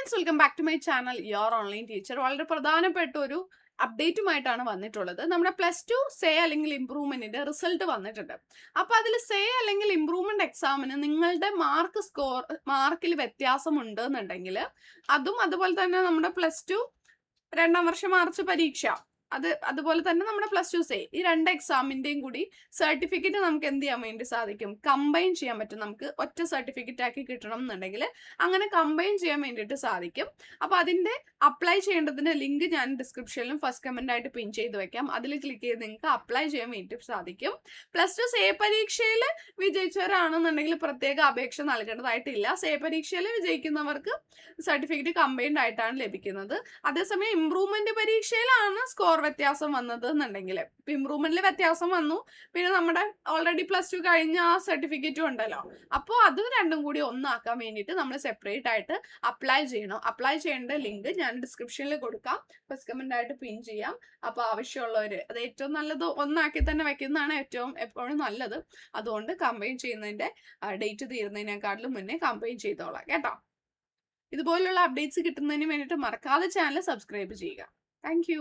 Friends, welcome back to my channel your online teacher. വളരെ പ്രധാനപ്പെട്ട ഒരു അപ്ഡേറ്റുമായിട്ടാണ് വന്നിട്ടുള്ളത്. നമ്മുടെ പ്ലസ് ടു സേ അല്ലെങ്കിൽ ഇംപ്രൂവ്മെന്റിന്റെ റിസൾട്ട് വന്നിട്ടുണ്ട്. അപ്പൊ അതിൽ സേ അല്ലെങ്കിൽ ഇംപ്രൂവ്മെന്റ് എക്സാമിന് നിങ്ങളുടെ മാർക്കിൽ വ്യത്യാസം ഉണ്ട് എന്നുണ്ടെങ്കിൽ അതും അതുപോലെ തന്നെ നമ്മുടെ പ്ലസ് ടു 2ാം വർഷ മാർച്ച് പരീക്ഷ അതുപോലെ തന്നെ നമ്മുടെ പ്ലസ് ടു സേ ഈ 2 എക്സാമിന്റെയും കൂടി സർട്ടിഫിക്കറ്റ് നമുക്ക് എന്ത് ചെയ്യാൻ വേണ്ടി സാധിക്കും? കമ്പൈൻ ചെയ്യാൻ പറ്റും. നമുക്ക് ഒറ്റ സർട്ടിഫിക്കറ്റ് ആക്കി കിട്ടണം എന്നുണ്ടെങ്കിൽ അങ്ങനെ കമ്പൈൻ ചെയ്യാൻ വേണ്ടിയിട്ട് സാധിക്കും. അപ്പൊ അതിന്റെ അപ്ലൈ ചെയ്യേണ്ടതിന്റെ ലിങ്ക് ഞാൻ ഡിസ്ക്രിപ്ഷനിലും ഫസ്റ്റ് കമന്റ് ആയിട്ട് പിൻ ചെയ്ത് വെക്കാം. അതിൽ ക്ലിക്ക് ചെയ്ത് നിങ്ങൾക്ക് അപ്ലൈ ചെയ്യാൻ വേണ്ടി സാധിക്കും. പ്ലസ് ടു സേ പരീക്ഷയിൽ വിജയിച്ചവരാണെന്നുണ്ടെങ്കിൽ പ്രത്യേക അപേക്ഷ നൽകേണ്ടതായിട്ടില്ല. സേ പരീക്ഷയിൽ വിജയിക്കുന്നവർക്ക് സർട്ടിഫിക്കറ്റ് കമ്പൈൻഡ് ആയിട്ടാണ് ലഭിക്കുന്നത്. അതേസമയം ഇംപ്രൂവ്മെന്റ് പരീക്ഷയിലാണ് സ്കോർ വ്യത്യാസം വന്നത് എന്നുണ്ടെങ്കിൽ, ഇപ്പൊ ഇംപ്രൂവ്മെന്റിൽ വ്യത്യാസം വന്നു, പിന്നെ നമ്മുടെ ഓൾറെഡി പ്ലസ് ടു കഴിഞ്ഞ ആ സർട്ടിഫിക്കറ്റും ഉണ്ടല്ലോ, അപ്പോൾ അത് രണ്ടും കൂടി ഒന്നാക്കാൻ വേണ്ടിയിട്ട് നമ്മൾ സെപ്പറേറ്റ് ആയിട്ട് അപ്ലൈ ചെയ്യണം. അപ്ലൈ ചെയ്യേണ്ട ലിങ്ക് ഞാൻ ഡിസ്ക്രിപ്ഷനിൽ കൊടുക്കാം, ഫസ്റ്റ് കമന്റ് ആയിട്ട് പിൻ ചെയ്യാം. അപ്പൊ ആവശ്യമുള്ളവര് അത് ഏറ്റവും നല്ലത് ഒന്നാക്കി തന്നെ വെക്കുന്നതാണ് എപ്പോഴും നല്ലത്. അതുകൊണ്ട് കമ്പൈൻ ചെയ്യുന്നതിന്റെ ഡേറ്റ് തീരുന്നതിനേക്കാട്ടിലും മുന്നേ കമ്പൈൻ ചെയ്തോളാം കേട്ടോ. ഇതുപോലുള്ള അപ്ഡേറ്റ്സ് കിട്ടുന്നതിന് വേണ്ടിയിട്ട് മറക്കാതെ ചാനൽ സബ്സ്ക്രൈബ് ചെയ്യുക. താങ്ക്